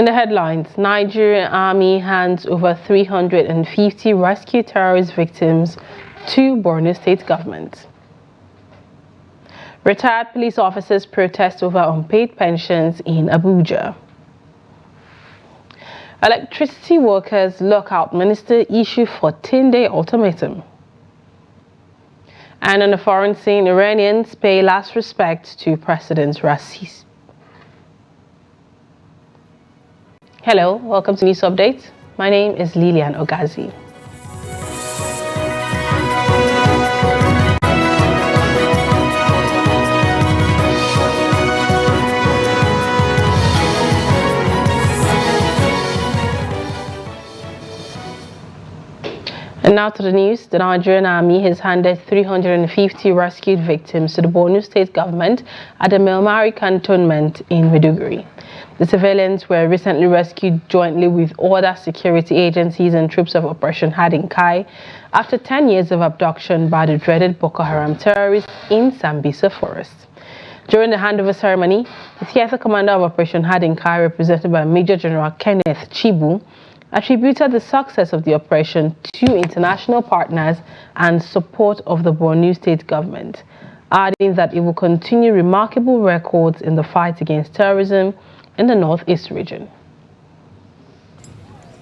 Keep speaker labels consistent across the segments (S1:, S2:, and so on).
S1: In the headlines, Nigerian Army hands over 350 rescued terrorist victims to Borno State government. Retired police officers protest over unpaid pensions in Abuja. Electricity workers lockout minister issue 14-day ultimatum. And on the foreign scene, Iranians pay last respect to President Raisi. Hello, welcome to News Update. My name is Lilian Ogazi. And now to the news. The Nigerian Army has handed 350 rescued victims to the Borno State government at the Melmari cantonment in Maiduguri. The civilians were recently rescued jointly with other security agencies and troops of Operation Hadinkai after 10 years of abduction by the dreaded Boko Haram terrorists in Sambisa Forest. During the handover ceremony, the theater commander of Operation Hadinkai, represented by Major General Kenneth Chibu, attributed the success of the operation to international partners and support of the Borno State government, adding that it will continue remarkable records in the fight against terrorism in the Northeast region.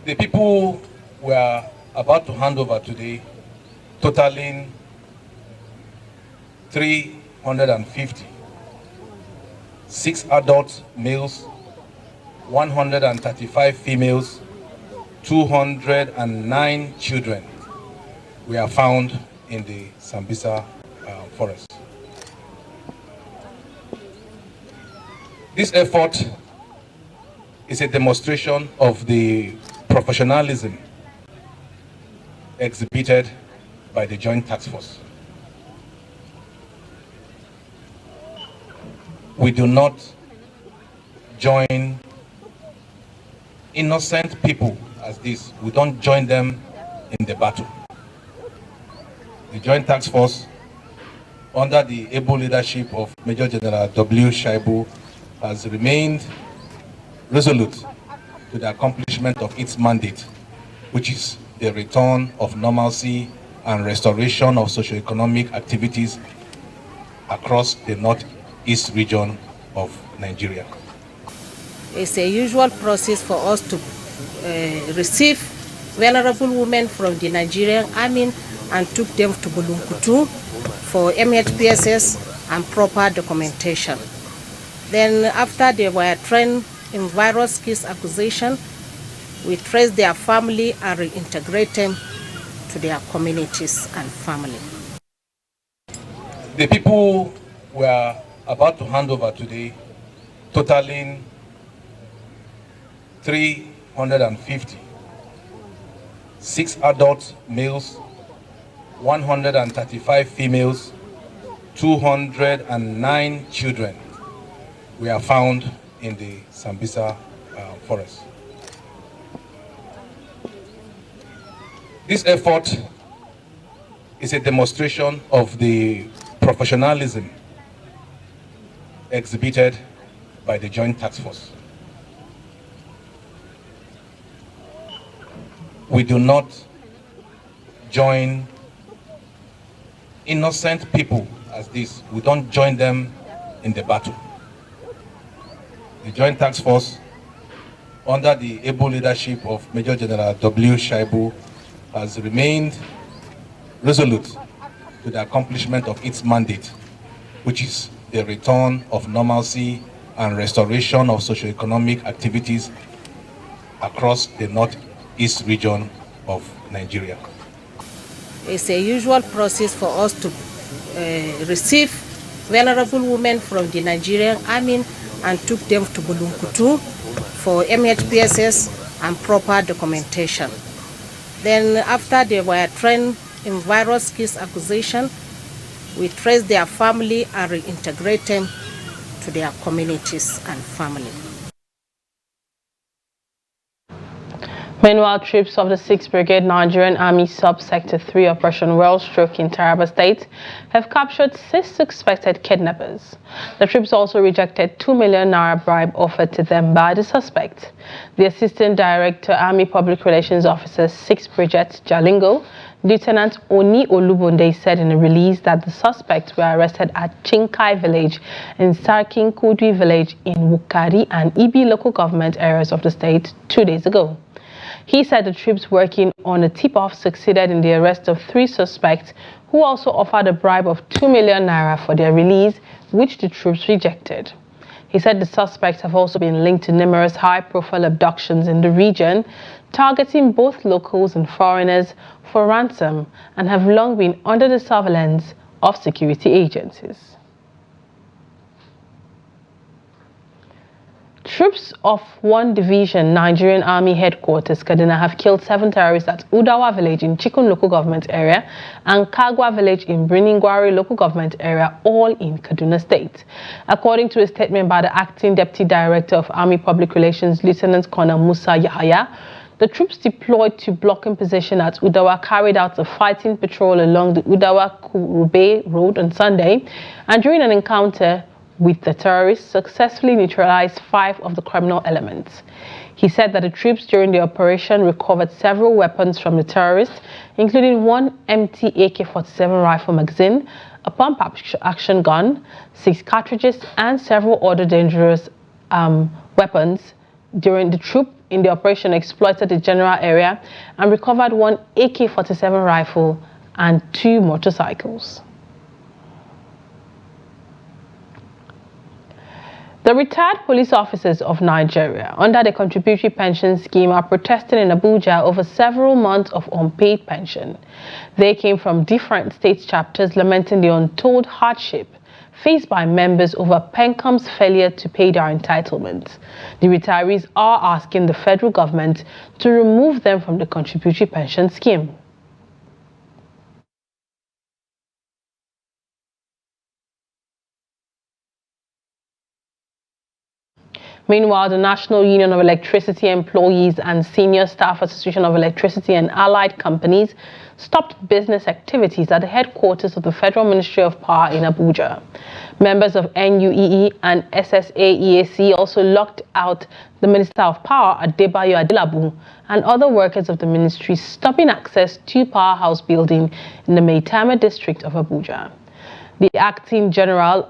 S2: The people we are about to hand over today, totaling 350, 6 adult males, 135 females, 209 children were found in the Sambisa forest. This effort is a demonstration of the professionalism exhibited by the Joint Task Force. We do not join innocent people as this. We don't join them in the battle. The Joint Task Force, under the able leadership of Major General W. Shaibu, has remained resolute to the accomplishment of its mandate, which is the return of normalcy and restoration of socio-economic activities across the northeast region of Nigeria.
S3: It's a usual process for us to receive vulnerable women from the Nigerian Army and took them to Bulunkutu for MHPSS and proper documentation. Then after they were trained in virus case acquisition, we traced their family and reintegrate them to their communities and family.
S2: The people we are about to hand over today, totaling 350, 6 adult males, 135 females, 209 children were found in the Sambisa forest. This effort is a demonstration of the professionalism exhibited by the Joint Task Force. We do not join innocent people as this. We don't join them in the battle. The Joint Task Force, under the able leadership of Major General W. Shaibu, has remained resolute to the accomplishment of its mandate, which is the return of normalcy and restoration of socio-economic activities across the northeast region of Nigeria.
S3: It's a usual process for us to receive vulnerable women from the Nigerian Army and took them to Bulunkutu for MHPSS and proper documentation. Then after they were trained in virus case acquisition, we traced their family and reintegrate them to their communities and family.
S1: Meanwhile, troops of the 6th Brigade Nigerian Army Sub-Sector 3 Operation Wellstroke in Taraba State have captured 6 suspected kidnappers. The troops also rejected 2 million naira bribe offered to them by the suspect. The Assistant Director, Army Public Relations Officer 6th Brigade Jalingo, Lieutenant Oni Olubunde, said in a release that the suspects were arrested at Chinkai village and Sarkin Kudwi village in Wukari and Ibi local government areas of the state 2 days ago. He said the troops working on a tip-off succeeded in the arrest of 3 suspects who also offered a bribe of 2 million naira for their release, which the troops rejected. He said the suspects have also been linked to numerous high-profile abductions in the region, targeting both locals and foreigners for ransom, and have long been under the surveillance of security agencies. Troops of 1 Division Nigerian Army Headquarters, Kaduna, have killed 7 terrorists at Udawa village in Chikun local government area and Kagwa village in Briningwari local government area, all in Kaduna State. According to a statement by the Acting Deputy Director of Army Public Relations, Lieutenant Colonel Musa Yahaya, the troops deployed to blocking position at Udawa carried out a fighting patrol along the Udawa-Kurube road on Sunday, and during an encounter with the terrorists, successfully neutralized 5 of the criminal elements. He said that the troops during the operation recovered several weapons from the terrorists, including 1 empty AK-47 rifle magazine, a pump-action gun, 6 cartridges, and several other dangerous weapons. During the troop in the operation exploited the general area and recovered 1 AK-47 rifle and 2 motorcycles. The retired police officers of Nigeria under the contributory pension scheme are protesting in Abuja over several months of unpaid pension. They came from different state chapters lamenting the untold hardship faced by members over PENCOM's failure to pay their entitlements. The retirees are asking the federal government to remove them from the contributory pension scheme. Meanwhile, the National Union of Electricity Employees and Senior Staff Association of Electricity and Allied Companies stopped business activities at the headquarters of the Federal Ministry of Power in Abuja. Members of NUEE and SSA-EAC also locked out the Minister of Power, Adebayo Adelabu, and other workers of the ministry, stopping access to Powerhouse building in the Maitama district of Abuja. The acting General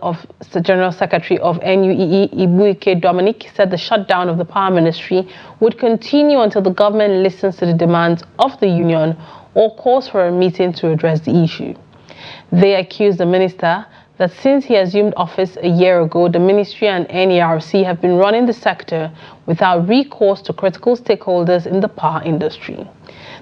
S1: Secretary of NUEE, Ibuike Dominic, said the shutdown of the Power Ministry would continue until the government listens to the demands of the union or calls for a meeting to address the issue. They accused the minister that since he assumed office a year ago, the ministry and NERC have been running the sector without recourse to critical stakeholders in the power industry.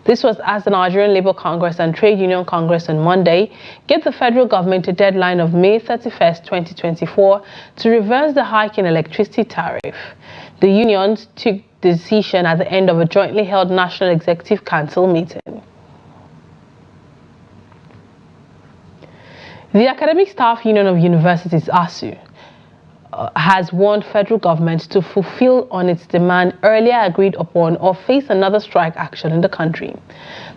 S1: This was as the Nigerian Labour Congress and Trade Union Congress on Monday gave the federal government a deadline of May 31st, 2024 to reverse the hike in electricity tariff. The unions took the decision at the end of a jointly held National Executive Council meeting. The Academic Staff Union of Universities, ASU, has warned federal government to fulfill on its demand earlier agreed upon or face another strike action in the country.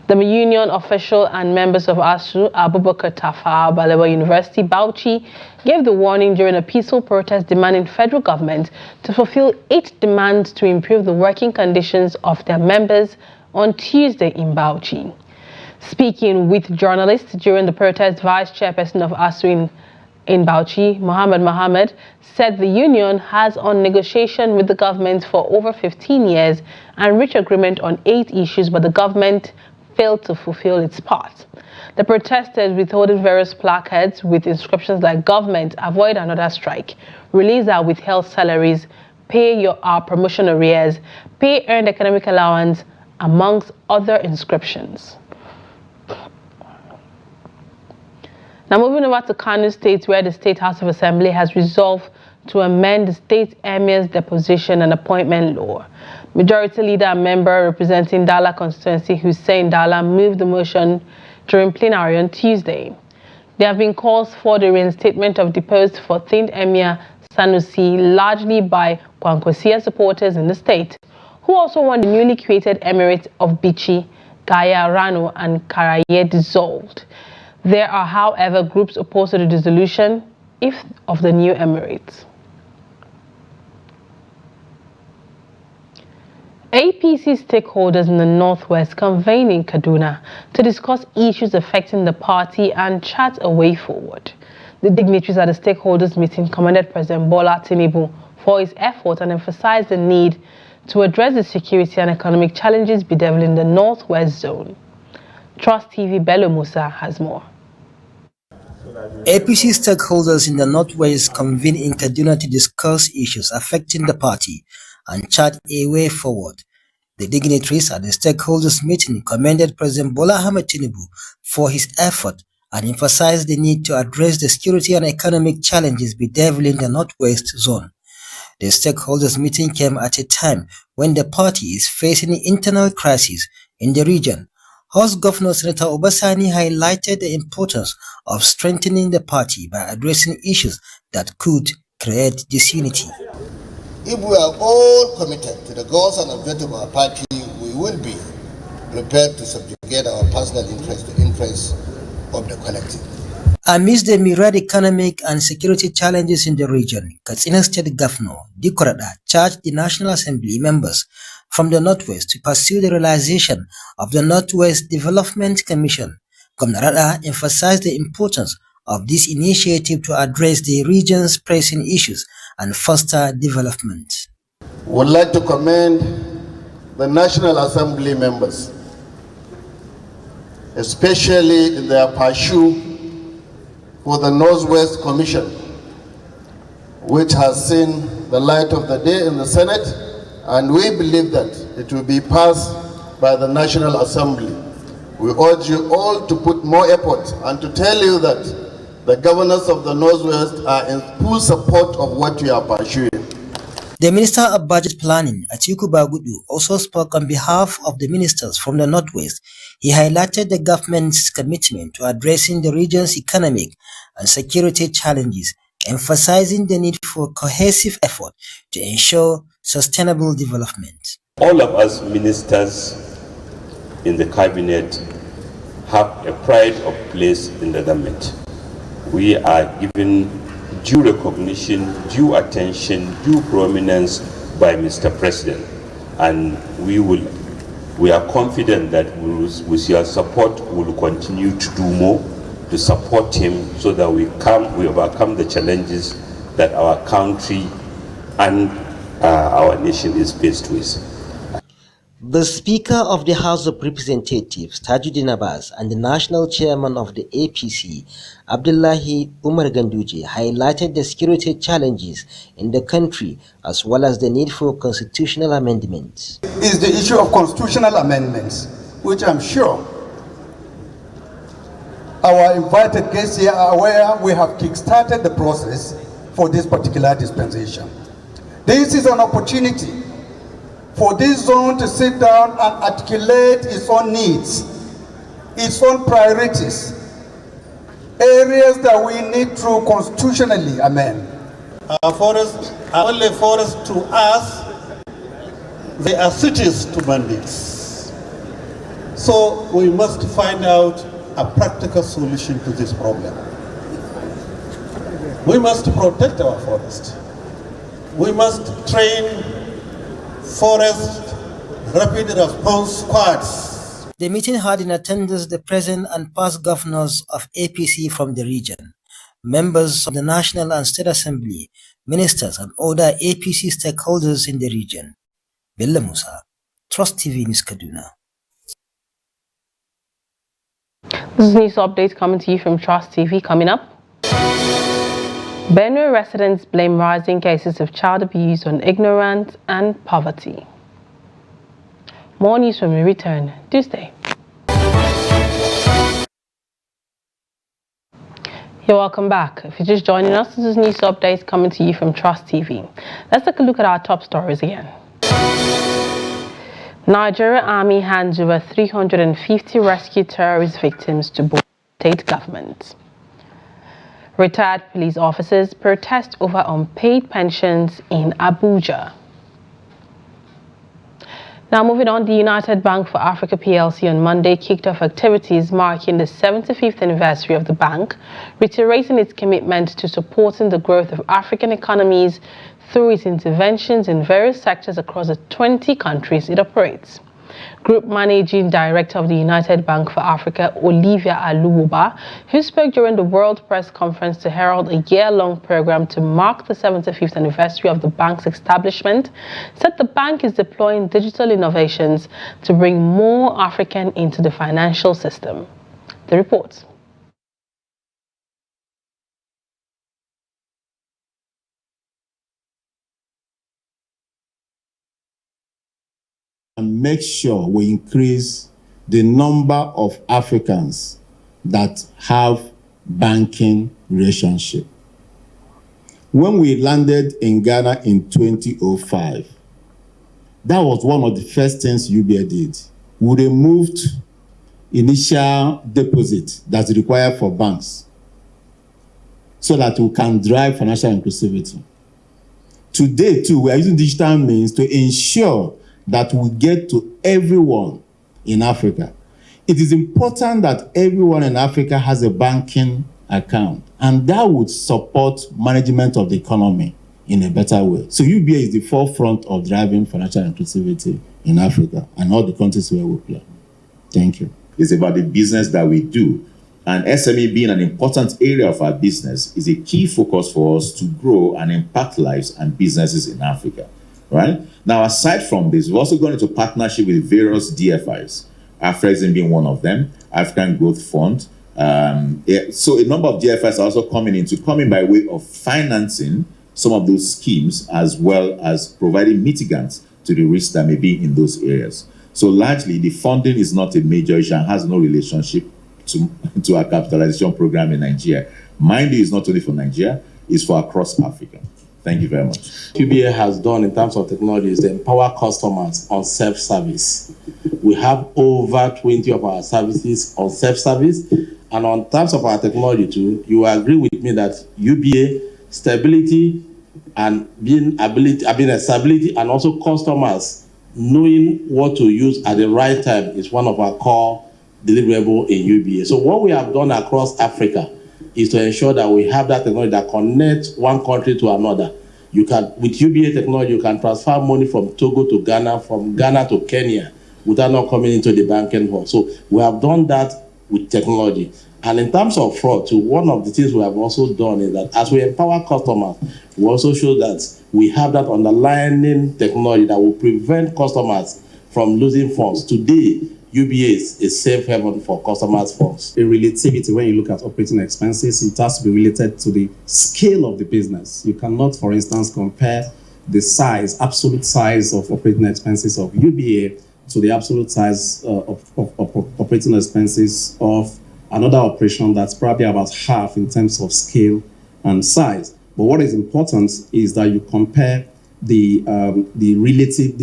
S1: The union official and members of ASU, Abubakar Tafawa Balewa University, Bauchi, gave the warning during a peaceful protest demanding federal government to fulfill 8 demands to improve the working conditions of their members on Tuesday in Bauchi. Speaking with journalists during the protest, Vice Chairperson of ASU in Bauchi, Mohammed, said the union has on negotiation with the government for over 15 years and reached agreement on 8 issues, but the government failed to fulfill its part. The protesters withholding various placards with inscriptions like "Government, avoid another strike," "Release our withheld salaries," "Pay our promotion arrears," "Pay earned economic allowance," amongst other inscriptions. Now moving over to Kano State, where the State House of Assembly has resolved to amend the state emir's deposition and appointment law. Majority Leader and member representing Dala constituency Hussein Dala moved the motion during plenary on Tuesday. There have been calls for the reinstatement of deposed 14th Emir Sanusi, largely by Kwankwasia supporters in the state. who also want the newly created Emirate of Bichi, Gaya, Rano and Karaye dissolved. There are, however, groups opposed to the dissolution of the new Emirate. APC stakeholders in the Northwest convened in Kaduna to discuss issues affecting the party and chart a way forward. The dignitaries at the stakeholders meeting commended President Bola Tinubu for his effort and emphasized the need to address the security and economic challenges bedeviling the Northwest zone. Trust TV Bello Musa has more.
S4: APC stakeholders in the Northwest convened in Kaduna to discuss issues affecting the party and chart a way forward. The dignitaries at the stakeholders meeting commended President Bola Tinubu for his effort and emphasized the need to address the security and economic challenges bedeviling the Northwest zone. The stakeholders meeting came at a time when the party is facing internal crisis in the region. House Governor Senator Obasani highlighted the importance of strengthening the party by addressing issues that could create disunity.
S5: If we are all committed to the goals and objectives of our party, we will be prepared to subjugate our personal interest to interests of the collective.
S4: Amidst the myriad economic and security challenges in the region, Katsina State Governor Dikorada charged the National Assembly members from the Northwest to pursue the realization of the Northwest Development Commission. Governor Rada emphasized the importance of this initiative to address the region's pressing issues and foster development.
S5: We would like to commend the National Assembly members, especially in their pursuit for the Northwest Commission, which has seen the light of the day in the Senate, and we believe that it will be passed by the National Assembly. We urge you all to put more effort and to tell you that the governors of the Northwest are in full support of what we are pursuing.
S4: The Minister of Budget Planning, Atiku Bagudu, also spoke on behalf of the ministers from the Northwest. He highlighted the government's commitment to addressing the region's economic and security challenges, emphasizing the need for cohesive effort to ensure sustainable development.
S6: All of us ministers in the cabinet have a pride of place in the government. We are given due recognition, due attention, due prominence by Mr. President, and we are confident that with your support we will continue to do more to support him so that we overcome the challenges that our country and our nation is faced with.
S4: The Speaker of the House of Representatives, Tajuddin Abbas, and the National Chairman of the APC, Abdullahi Umar Ganduje, highlighted the security challenges in the country as well as the need for constitutional amendments.
S7: Is the issue of constitutional amendments, which I'm sure our invited guests here are aware we have kick-started the process for this particular dispensation. This is an opportunity for this zone to sit down and articulate its own needs, its own priorities, areas that we need to constitutionally amend.
S8: Our forests are only forests to us, they are cities to bandits. So we must find out a practical solution to this problem. We must protect our forest. We must train forest rapid response squads.
S4: The meeting had in attendance the present and past governors of APC from the region, members of the National and State Assembly, ministers and other APC stakeholders in the region. Bello Musa, Trust TV News Kaduna.
S1: This is news update coming to you from Trust TV. Coming up, Benue residents blame rising cases of child abuse on ignorance and poverty. More news when we return Tuesday. You're welcome back. If you're just joining us, this is news updates coming to you from Trust TV. Let's take a look at our top stories again. Nigeria Army hands over 350 rescued terrorist victims to Borno State government. Retired police officers protest over unpaid pensions in Abuja. Now moving on, the United Bank for Africa PLC on Monday kicked off activities marking the 75th anniversary of the bank, reiterating its commitment to supporting the growth of African economies through its interventions in various sectors across the 20 countries it operates. Group Managing Director of the United Bank for Africa, Olivia Aluwoba, who spoke during the World Press Conference to herald a year-long program to mark the 75th anniversary of the bank's establishment, said the bank is deploying digital innovations to bring more African into the financial system. The report.
S9: And make sure we increase the number of Africans that have banking relationship. When we landed in Ghana in 2005, that was one of the first things UBA did. We removed initial deposit that's required for banks so that we can drive financial inclusivity. Today, too, we are using digital means to ensure that we get to everyone in Africa. It is important that everyone in Africa has a banking account, and that would support management of the economy in a better way. So UBA is the forefront of driving financial inclusivity in Africa and all the countries where we play. Thank you.
S10: It's about the business that we do. And SME being an important area of our business is a key focus for us to grow and impact lives and businesses in Africa. Right? Now, aside from this, we've also gone into partnership with various DFIs, Afrexim being one of them, African Growth Fund. So a number of DFIs are also coming by way of financing some of those schemes, as well as providing mitigants to the risks that may be in those areas. So largely, the funding is not a major issue and has no relationship to our capitalization program in Nigeria. Mind you, it's not only for Nigeria, it's for across Africa. Thank you very much.
S11: UBA has done in terms of technology is to empower customers on self-service. We have over 20 of our services on self-service, and on terms of our technology too, you agree with me that UBA stability and stability and also customers knowing what to use at the right time is one of our core deliverable in UBA. So what we have done across Africa is to ensure that we have that technology that connects one country to another. You can, with UBA technology, you can transfer money from Togo to Ghana, from Ghana to Kenya, without not coming into the banking hall. So we have done that with technology. And in terms of fraud, too, one of the things we have also done is that as we empower customers, we also show that we have that underlying technology that will prevent customers from losing funds. Today, UBA is a safe haven for customers' funds.
S12: A relativity, when you look at operating expenses, it has to be related to the scale of the business. You cannot, for instance, compare the size, absolute size of operating expenses of UBA to the absolute size of operating expenses of another operation that's probably about half in terms of scale and size. But what is important is that you compare the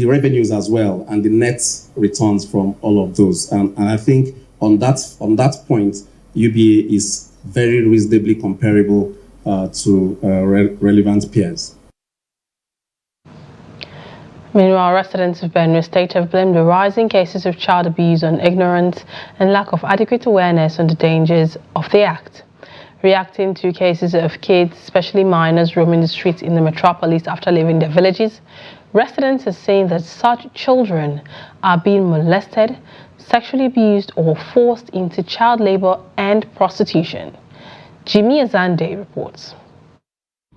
S12: revenues as well and the net returns from all of those. And I think on that point, UBA is very reasonably comparable to relevant peers.
S1: Meanwhile, residents of Borno State have blamed the rising cases of child abuse on ignorance and lack of adequate awareness on the dangers of the act. Reacting to cases of kids, especially minors, roaming the streets in the metropolis after leaving their villages, residents are saying that such children are being molested, sexually abused, or forced into child labor and prostitution. Jimmy Azande reports.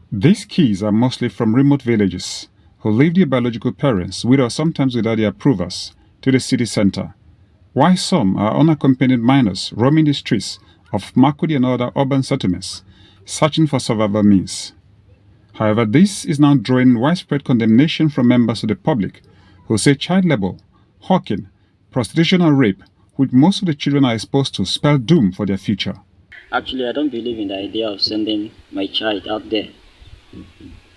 S13: These kids are mostly from remote villages who leave their biological parents, with or sometimes without their approvals, to the city center, while some are unaccompanied minors roaming the streets of Makudi and other urban settlements, searching for survival means. However, this is now drawing widespread condemnation from members of the public who say child labor, hawking, prostitution and rape, which most of the children are exposed to, spell doom for their future.
S14: Actually, I don't believe in the idea of sending my child out there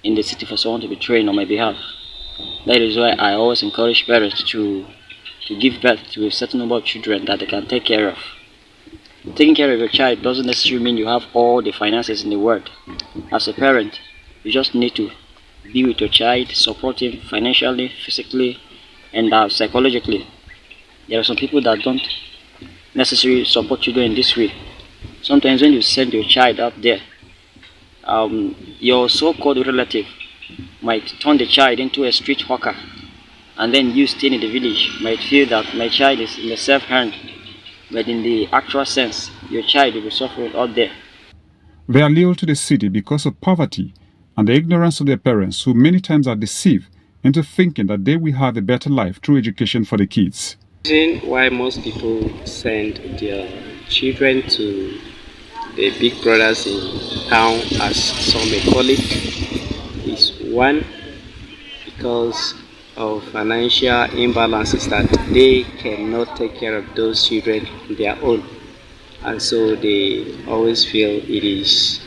S14: in the city for someone to be trained on my behalf. That is why I always encourage parents to give birth to a certain number of children that they can take care of. Taking care of your child doesn't necessarily mean you have all the finances in the world. As a parent, you just need to be with your child, support him financially, physically, And psychologically, there are some people that don't necessarily support children in this way. Sometimes when you send your child out there, your so-called relative might turn the child into a street hawker, and then you staying in the village might feel that my child is in a safe hand, but in the actual sense, your child will be suffering out there.
S13: They are lured to the city because of poverty and the ignorance of their parents, who many times are deceived into thinking that they will have a better life through education for the kids.
S15: The reason why most people send their children to the big brothers in town, as some may call it, is one, because of financial imbalances, that they cannot take care of those children on their own, and so they always feel it is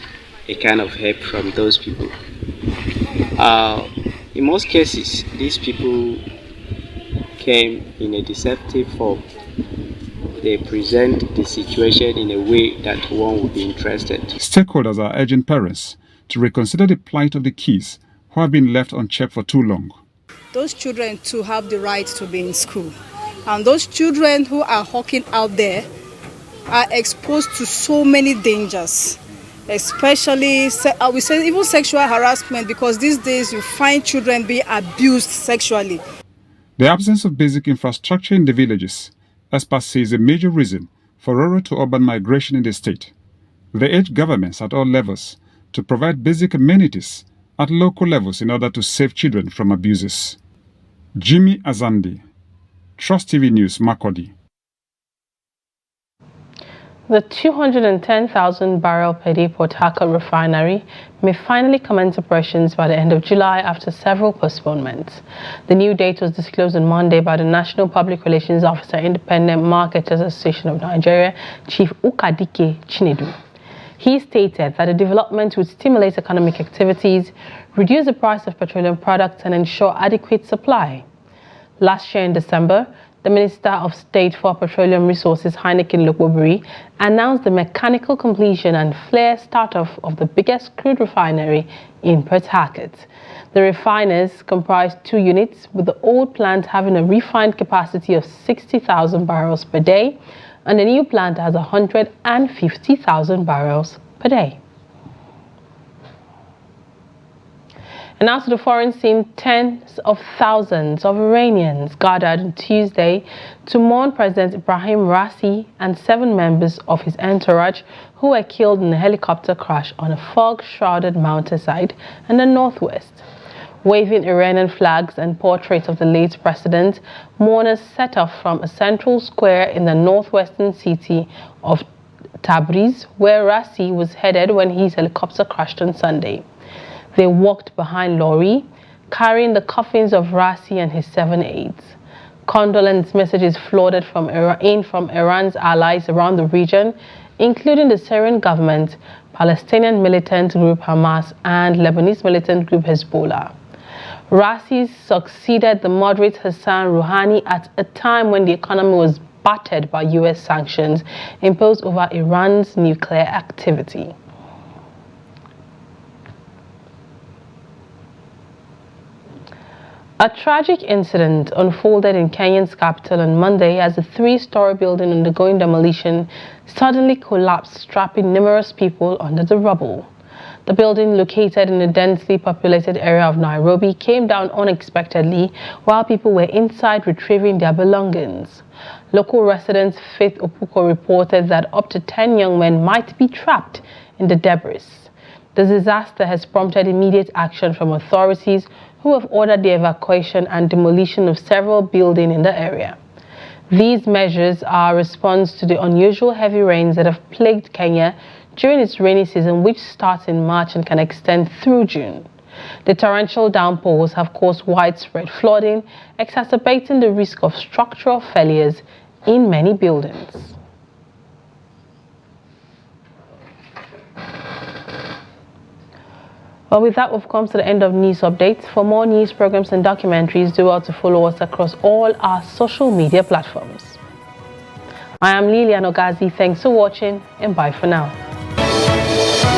S15: a kind of help from those people. In most cases, these people came in a deceptive form. They present the situation in a way that one would be interested.
S13: Stakeholders are urging parents to reconsider the plight of the kids who have been left unchecked for too long.
S16: Those children too have the right to be in school. And those children who are hawking out there are exposed to so many dangers, especially, I would say, even sexual harassment, because these days you find children being abused sexually.
S13: The absence of basic infrastructure in the villages, experts say, is a major reason for rural to urban migration in the state. They urge governments at all levels to provide basic amenities at local levels in order to save children from abuses. Jimmy Azandi, Trust TV News, Makurdi.
S1: The 210,000 barrel per day Port Harcourt refinery may finally commence operations by the end of July after several postponements. The new date was disclosed on Monday by the National Public Relations Officer, Independent Marketers Association of Nigeria, Chief Ukadike Chinedu. He stated that the development would stimulate economic activities, reduce the price of petroleum products, and ensure adequate supply. Last year in December, the Minister of State for Petroleum Resources, Heineken Lokbobiri, announced the mechanical completion and flare start-off of the biggest crude refinery in Port Harcourt. The refiners comprise 2 units, with the old plant having a refined capacity of 60,000 barrels per day, and the new plant has 150,000 barrels per day. And now to the foreign scene, tens of thousands of Iranians gathered on Tuesday to mourn President Ibrahim Raisi and 7 members of his entourage who were killed in a helicopter crash on a fog-shrouded mountainside in the northwest. Waving Iranian flags and portraits of the late president, mourners set off from a central square in the northwestern city of Tabriz, where Raisi was headed when his helicopter crashed on Sunday. They walked behind Lori, carrying the coffins of Raisi and his 7 aides. Condolence messages flooded from Iran's allies around the region, including the Syrian government, Palestinian militant group Hamas, and Lebanese militant group Hezbollah. Raisi succeeded the moderate Hassan Rouhani at a time when the economy was battered by U.S. sanctions imposed over Iran's nuclear activity. A tragic incident unfolded in Kenya's capital on Monday as a 3-story building undergoing demolition suddenly collapsed, trapping numerous people under the rubble. The building, located in a densely populated area of Nairobi, came down unexpectedly while people were inside retrieving their belongings. Local resident Faith Opuko reported that up to 10 young men might be trapped in the debris. The disaster has prompted immediate action from authorities, who have ordered the evacuation and demolition of several buildings in the area. These measures are a response to the unusual heavy rains that have plagued Kenya during its rainy season, which starts in March and can extend through June. The torrential downpours have caused widespread flooding, exacerbating the risk of structural failures in many buildings. Well, with that, we've come to the end of news updates. For more news, programs, and documentaries, do well to follow us across all our social media platforms. I am Lilian Ogazi. Thanks for watching, and bye for now.